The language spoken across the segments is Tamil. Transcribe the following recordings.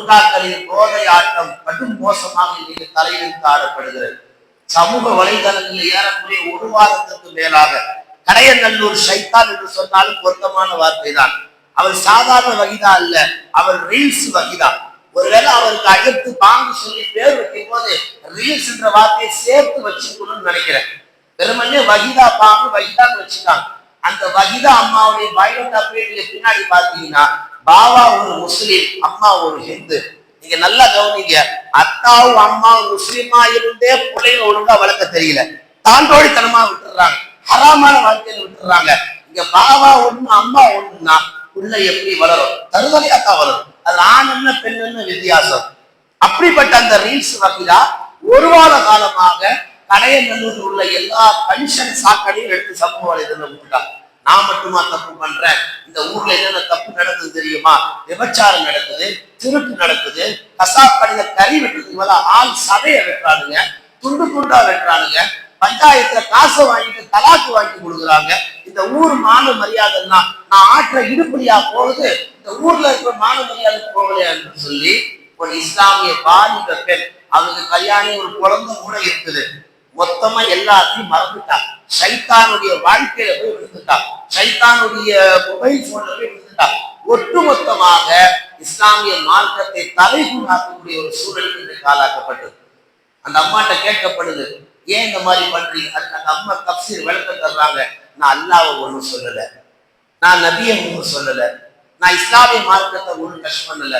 புர்காக்களின் போதை ஆட்டம் கடும் மோசமாக இன்னைக்கு தலையிலிருந்து ஆடப்படுகிறது. சமூக வலைதளங்களில் ஏறக்கூடிய ஒரு வாரத்திற்கு மேலாக கடையநல்லூர் ஷைத்தான் என்று சொன்னாலும் பொருத்தமான வார்த்தை தான். அவர் சாதாரண வகிதா அல்ல, அவர் ரீல்ஸ் வகிதா. ஒருவேளை அவருக்கு அடுத்து பாங்கு சொல்லி பேர் வைக்கும் போது ரீல்ஸ் என்ற வார்த்தையை சேர்த்து வச்சுக்கணும்னு நினைக்கிறேன். வெறுமனே வகிதா பாங்கு வகிதான்னு வச்சுக்காங்க. அந்த வகிதா அம்மாவுடைய பயோடா போய் நீங்க பின்னாடி பார்த்தீங்கன்னா பாபா ஒரு முஸ்லீம், அம்மா ஒரு ஹிந்து. நீங்க நல்லா கவனிங்க, அத்தாவும் அம்மாவும் முஸ்லீமா இருந்தே பிள்ளைங்க ஒழுங்கா வளர்க்க தெரியல, தாண்டோடித்தனமா விட்டுறாங்க, ஹராமான வாழ்க்கையில விட்டுறாங்க. இங்க பாபா ஒண்ணு அம்மா ஒண்ணுன்னா உள்ள எப்படி வளரும்? தருதலையாத்தான் வளரும். அது ஆண் என்ன பெண் என்ன வித்தியாசம். அப்படிப்பட்ட அந்த ரீல்ஸ் வகையா ஒரு வார காலமாக கடையநல்லூரில் உள்ள எல்லா கமிஷன் சாக்கடையும் எடுத்து சமூக வலைதளம் விட்டுட்டாங்க. நான் மட்டுமா தப்பு பண்றேன்? இந்த ஊர்ல என்னென்ன தப்பு நடக்குது தெரியுமா? விபச்சாரம் நடக்குது, திருட்டு நடக்குது, கசாப் கடையில கறி வெட்டுறதுக்கு ஆள் சதையை வெட்டுறானுங்க, துண்டு துண்டா வெட்டுறானுங்க, பஞ்சாயத்துல காசை வாங்கிட்டு தலாக்கு வாங்கி கொடுக்குறாங்க. இந்த ஊர் மான மரியாதைன்னா நான் ஆற்ற இடுப்படியா போகுது, இந்த ஊர்ல இருக்கிற மான மரியாதை போகலையா என்று சொல்லி ஒரு இஸ்லாமிய பாலிக பெண், அவருக்கு கல்யாணம் ஒரு குழந்தை கூட இருக்குது, மொத்தமா எல்லாத்தையும் மறந்துட்டா. சைத்தானுடைய வாழ்க்கையில போய் விழுந்துட்டா, சைத்தானுடைய மொபைல் போன்ல போய் விழுந்துட்டா. ஒட்டுமொத்தமாக இஸ்லாமிய மார்க்கத்தை தலைகூடாக்கக்கூடிய ஒரு சூழலுக்கு இன்றைக்கு ஆளாக்கப்பட்டது. அந்த அம்மாட்ட கேட்கப்படுது, ஏன் இந்த மாதிரி பண்றீங்க? அதுக்கு அந்த அம்மா தப்சீர் விளக்கம் தர்றாங்க. நான் அல்லாஹ்வை ஒன்றும் சொல்லல, நான் நபியை ஒன்றும் சொல்லல, நான் இஸ்லாமிய மார்க்கத்தை ஒன்றும் டச் பண்ணல.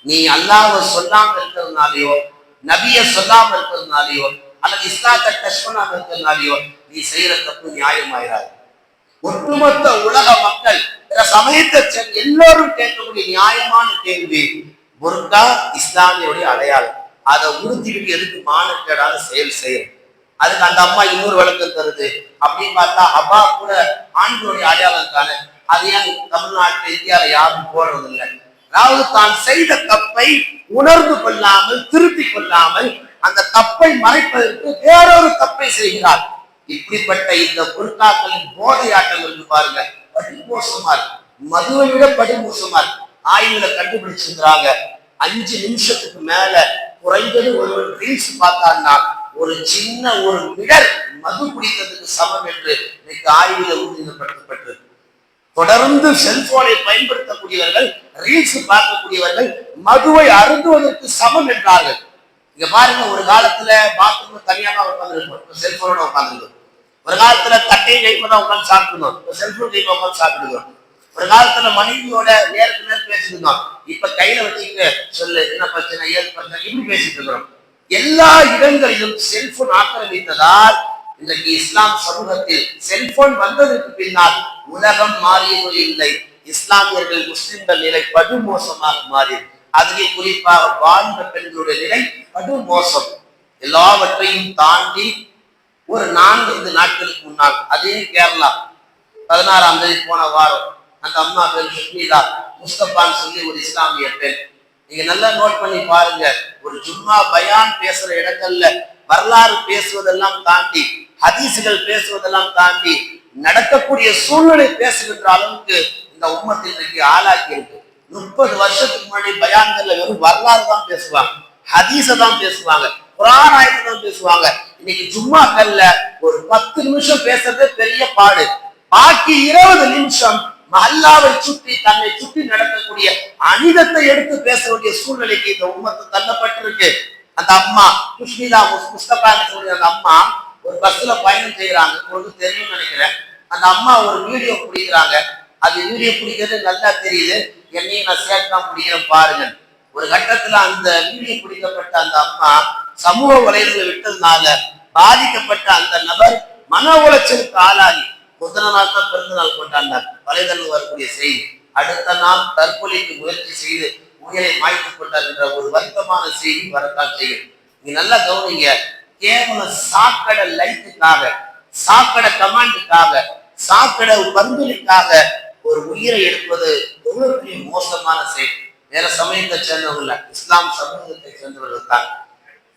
நீ அல்லாஹ்வை சொல்லாம இருக்கிறதுனாலயோ நபியை சொல்லாம இருக்கிறதுனாலயோ அல்லது இஸ்லாத்தை டச் பண்ணாம இருக்கிறதுனாலயோ நீ செய்யற தப்பு நியாயமாயிராது. ஒட்டுமொத்த உலக மக்கள் சமயத்தை எல்லோரும் கேட்கக்கூடிய நியாயமான கேள்வி, புர்கா இஸ்லாமியுடைய அடையாளம், அதை உறுத்திக்கிட்டு எதுக்கு மானக்கேடான செயல் செய்யும்? அதுக்கு அந்த அம்மா இன்னொரு விளக்கம் தருது. அப்படின்னு பார்த்தா அப்பா கூட ஆண்களுடைய அடையாளம் தானே, அது ஏன் தமிழ்நாட்டில் இந்தியாவில யாரும் போடுறது இல்லை? அதாவது தான் செய்த தப்பை உணர்ந்து கொள்ளாமல் திருத்தி கொள்ளாமல் அந்த தப்பை மறைப்பதற்கு வேறொரு தப்பை செய்கிறார். இப்படிப்பட்ட இந்த புர்காக்களின் போதையாட்டம் இருந்து பாருங்க, படுமோசமா இருக்கு. மதுவை விட படுமோசமா இருக்கு. ஆய்வுல கண்டுபிடிச்சிருக்கிறாங்க, 5 நிமிஷத்துக்கு மேல குறைந்தது ஒரு ரீல்ஸ் பார்த்தான்னா ஒரு சின்ன ஒரு மிடர் மது குடித்ததுக்கு சமம் என்று இன்னைக்கு ஆய்வுல உறுதிப்படுத்தப்பட்டது. தொடர்ந்து செல்போனை பயன்படுத்தக்கூடியவர்கள், ரீல்ஸ் பார்க்கக்கூடியவர்கள் மதுவை அருந்துவதற்கு சமம் என்றார்கள். இங்க பாருங்க, ஒரு காலத்துல பாத்ரூம்ல தனியாக உட்காந்துருக்கோம், செல்போனோட உட்காந்துருக்கோம். ஒரு காலத்துல தட்டையை கைப்பதான் உட்காந்து சாப்பிட்டுருந்தோம், செல்போன் கைப்பா உட்காந்து சாப்பிட்டுருக்கோம். ஒரு காலத்துல மனைவியோட நேருக்கு நேரம் பேசிட்டு இருந்தோம், இப்ப கையில வச்சுக்க சொல்லு என்ன பிரச்சனை ஏது பிரச்சனை இப்படி பேசிட்டு இருக்கிறோம். எல்லா இடங்களிலும் செல்போன் ஆக்கிரமித்ததால் இன்றைக்கு இஸ்லாம் சமூகத்தில் செல்போன் வந்ததற்கு பின்னால் உலகம் மாறியது இல்லை, இஸ்லாமியர்கள் முஸ்லிம்கள் நிலை படுமோசமாக மாறியது. அதிலே குறிப்பாக வாழ்ந்த பெண்களுடைய நிலை படுமோசம். எல்லாவற்றையும் தாண்டி ஒரு 4-5 நாட்களுக்கு முன்னால் அதே கேரளா 16ஆம் தேதி போன வாரம் அந்த அம்மா பேர் சுஷ்மிதா முஸ்தபான்னு சொல்லி ஒரு இஸ்லாமிய பெண். நீங்க நல்லா நோட் பண்ணி பாருங்க, ஒரு ஜும்மா பயான் பேசுற இடங்கள்ல வரலாறு பேசுவதெல்லாம் தாண்டி ஹதீசுகள் பேசுவதெல்லாம் தாண்டி நடக்கக்கூடிய சூழ்நிலை பேசுகின்ற அளவுக்கு இந்த உம்மத்தில் இன்றைக்கு ஆளாக்கி இருக்கு. 30 வருஷத்துக்கு முன்னாடி பயான்கள்ல வெறும் வரலாறு தான் பேசுவாங்க, ஹதீஸை தான் பேசுவாங்க, குர்ஆன் ஆயத்தை தான் பேசுவாங்க. இன்னைக்கு ஜும்மாக்கள்ல ஒரு 10 நிமிஷம் பேசுறதே பெரிய பாடு, பாக்கி 20 நிமிஷம் மஹல்லாவை சுற்றி தன்னை சுற்றி நடக்கக்கூடிய அனிதத்தை எடுத்து பேச வேண்டிய சூழ்நிலைக்கு இந்த உம்மத்து தள்ளப்பட்டிருக்கு. அந்த அம்மா சுஷ்மிதா முஸ்தபா அந்த அம்மா ஒரு பஸ்ல பயணம் செய்யறாங்க, உங்களுக்கு தெரியும் நினைக்கிறேன். அந்த அம்மா ஒரு வீடியோ பிடிக்கிறாங்க, அது வீடியோ பிடிக்கிறது நல்லா தெரியுது, என்னையும் நான் சேர்த்தான் பிடிக்கிறேன் பாருங்க. ஒரு கட்டத்துல அந்த வீடியோ பிடிக்கப்பட்ட அந்த அம்மா சமூக வலைதளங்களை விட்டதுனால பாதிக்கப்பட்ட அந்த நபர் மன உளைச்சலுக்கு ஆளாகி முதல் நாள் தான் பிறந்த நாள் கொண்டாடினார். வலைதளம் வரக்கூடிய செய்தி, அடுத்த நாள் தற்கொலைக்கு முயற்சி செய்து உயிரை மாய்த்துக் கொண்டார் என்ற ஒரு வருத்தமான செய்தி வரத்தான் செய்யும். நீங்க நல்லா கவனிங்க, கேவலம் சாக்கடை லைட்டுக்காக, சாக்கடை கமாண்டுக்காக, சாக்கடை பந்துலுக்காக ஒரு உயிரை எடுப்பது எவ்வளவு பெரிய மோசமான செயல். வேற சமயத்தை சேர்ந்தவங்க, இஸ்லாம் சமூகத்தை சேர்ந்தவர்கள் தான்.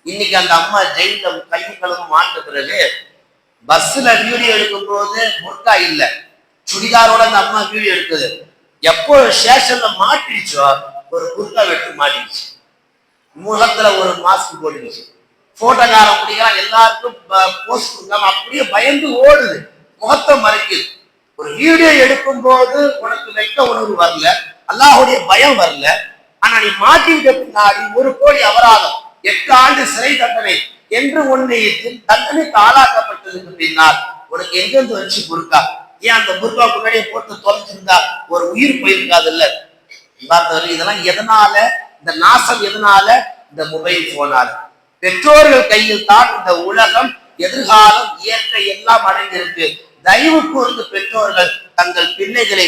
இன்னைக்கு அந்த அம்மா ஜெயில கைகளும் மாட்ட பிறகு பஸ்ல வீடியோ எடுக்கும் போது புர்கா இல்ல, சுடிதாரோட அந்த அம்மா வீடியோ எடுக்குது. எப்போ ஸ்டேஷன்ல மாட்டிடுச்சோ ஒரு புர்கா வெட்டு மாட்டிடுச்சு. முகத்துல ஒரு மாஸ்க் போட்டுக்கிச்சு. போட்டோக்காரன் பிடிக்கிறான், எல்லாருக்கும் போஸ்ட் கொடுக்காம அப்படியே பயந்து ஓடுது, முகத்தை மறைக்குது. ஒரு வீடியோ எடுக்கும் போது உனக்கு வெட்க உணர்வு வரல, அல்லாஹ்வுடைய பயம் வரல. ஆனா நீ மாட்டிக்கிட்ட பின்னாடி 1 கோடி அபராதம், 8 ஆண்டு சிறை தண்டனை என்று உன்னை தண்டனைக்கு ஆளாக்கப்பட்டதுக்கு பின்னால் உனக்கு எங்கிருந்து வச்சு புர்கா? ஏன் அந்த புர்கா முன்னாடியே போட்டு தொலைச்சிருந்தா ஒரு உயிர் போயிருக்காது இல்ல? இதெல்லாம் எதனால? இந்த நாசம் எதனால? இந்த மொபைல் போனால. பெற்றோர்கள் கையில் தான் இந்த உலகம், எதிர்காலம், இயற்கை எல்லாம் அடைந்திருக்கு. தயவு கூர்ந்து பெற்றோர்கள் தங்கள் பிள்ளைகளை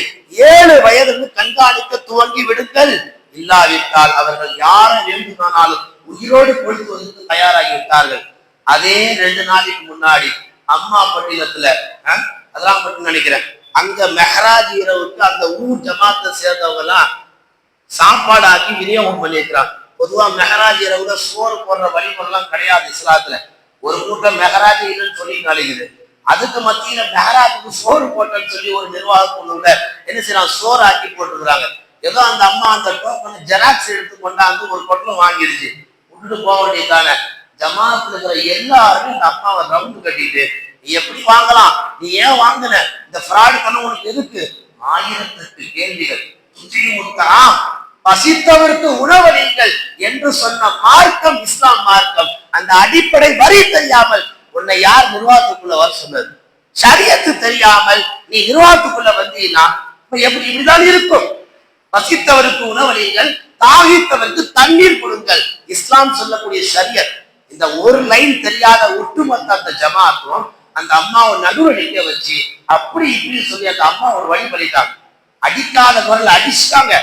7 வயதிற்கு கண்காணிக்க துவங்கி விடுங்கள். இல்லாவிட்டால் அவர்கள் யாரை வேண்டுமானாலும் உயிரோடு கொளுத்துவதற்கு தயாராகி விட்டார்கள். அதே 2 நாளைக்கு முன்னாடி அம்மா பட்டினத்துல, அதெல்லாம் மட்டும் நினைக்கிறேன், அங்க மெஹராஜ் இரவுக்கு அந்த ஊர் ஜமாத்தை சேர்ந்தவங்க எல்லாம் சாப்பாடு ஆக்கி விநியோகம் பண்ணியிருக்கிறாங்க. பொதுவா மெஹராஜ் இரவுல சோறு போடுற வழிமுறைலாம் கிடையாது இஸ்லாத்துல. ஒரு கூட்டம் மெஹராஜ் இல்லைன்னு சொல்லி நினைக்குது. அதுக்கு மத்தியில மெஹராஜுக்கு சோறு போட்டேன்னு சொல்லி ஒரு நிர்வாக குழுல என்ன செய்யறாங்க, சோறு ஆக்கி போட்டுருக்காங்க. ஏதோ அந்த அம்மா அந்த டோக்கன் ஜெராக்ஸ் எடுத்து கொண்டாந்து ஒரு பொட்டலம் வாங்கிடுச்சு, விட்டுட்டு போக வேண்டியதானே. ஜமாத்துல இருக்கிற எல்லாருமே இந்த அம்மாவை ரவுண்டு கட்டிட்டு, நீ எப்படி வாங்கலாம், நீ ஏன் வாங்கின, இந்த ஃப்ராடு பண்ண உனக்கு எதுக்கு, 1008 கேள்விகள். சுற்றி முத்தலாம், பசித்தவருக்கு உணவளிங்கள் என்று சொன்ன மார்க்கம் இஸ்லாம் மார்க்கம். அந்த அடிப்படை வரி தெரியாமல் உன்னை யார் நிர்வாகத்துக்குள்ள வர சொன்னது? ஷரியத்து தெரியாமல் நீ நிர்வாகத்துக்குள்ள வந்தீங்கன்னா எப்படி இப்படிதான் இருக்கும். பசித்தவருக்கு உணவளிங்கள், தாகித்தவருக்கு தண்ணீர் கொடுங்கள், இஸ்லாம் சொல்லக்கூடிய ஷரியத். இந்த ஒரு லைன் தெரியாத ஒட்டுமொத்த அந்த ஜமாத்தும் அந்த அம்மாவை நடுவில் நிற்க வச்சு அப்படி இப்படி சொல்லி அந்த அம்மா ஒரு வழி பண்ணிட்டாங்க. அடிக்காத குரல் அடிச்சுட்டாங்க.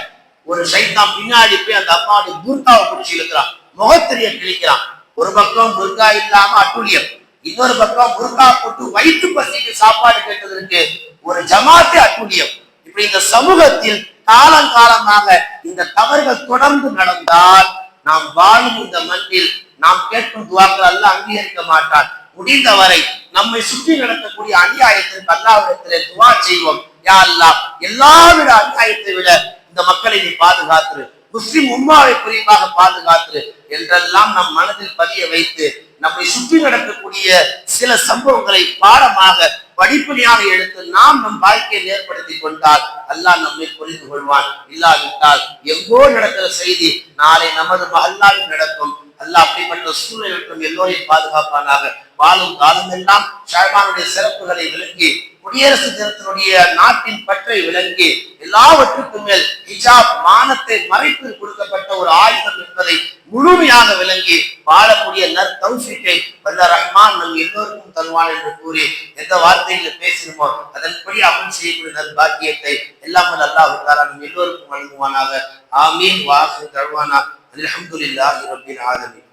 ஒரு சைத்தான் பின்னாடி போய் அந்த அம்மாவுடைய புர்காவை பிடிச்சி இழுக்கிறான், முகத்திரிய கிழிக்கிறான். ஒரு பக்கம் புர்கா இல்லாம அட்டுழியம், இன்னொரு பக்கம் புர்கா போட்டு வயிற்று பசிக்கு சாப்பாடு கேட்டதற்கு ஒரு ஜமாத்தே அட்டுழியம். இப்படி இந்த சமூகத்தில் காலங்காலமாக இந்த தவறுகள் தொடர்ந்து நடந்தால் நாம் வாழும் இந்த மண்ணில் நாம் கேட்கும் துவாக்கள் அல்லாஹ் அங்கீகரிக்க மாட்டான். முடிந்தவரை நம்மை சுற்றி நடக்கக்கூடிய அநியாயத்திற்கு அல்லாஹ்விடத்திலே துவா செய்வோம். யா அல்லாஹ், எல்லா விட அநியாயத்தை விட இந்த மக்களை நீ பாதுகாத்துரு, முஸ்லிம் உம்மாவை குறிப்பாக பாதுகாத்துரு என்றெல்லாம் நம் மனதில் பதிய வைத்து நம்மை சுற்றி நடக்கக்கூடிய சில சம்பவங்களை பாடமாக படிப்படியாக எடுத்து நாம் நம் வாழ்க்கையை ஏற்படுத்தி கொண்டால் அல்லாஹ் நம்மை புரிந்து கொள்வான். இல்லாவிட்டால் எங்கோ நடக்கிற செய்தி நாளை நமது மஹல்லாவில் நடக்கும். அல்லாஹ் அப்படிப்பட்ட சூழ்நிலை எல்லோரையும் பாதுகாப்பானாக. வாழும் காலமெல்லாம் ஷாபானுடைய சிறப்புகளை விளங்கி, குடியரசு தினத்தினுடைய நாட்டின் பற்றை விளங்கி, எல்லாவற்றுக்கும் மேல் ஹிஜாப் மானத்தை மறைத்து கொடுக்கப்பட்ட ஒரு ஆயுதம் என்பதை முழுமையாக விளங்கி வாழக்கூடிய நற்தௌஃபீக்கை வல்ல ரஹ்மான் நம் எல்லோருக்கும் தருவான் என்று கூறி எந்த வார்த்தையில் பேசினோமோ அதன்படி அமல் செய்யக்கூடிய நற்பாக்கியத்தை எல்லாம் அல்லாஹ் தஆலா நம் எல்லோருக்கும் வழங்குவானாக. ஆமீன். வாஹிரு தஅவானா அல்ஹம்துலில்லாஹி ரப்பில் ஆலமீன்.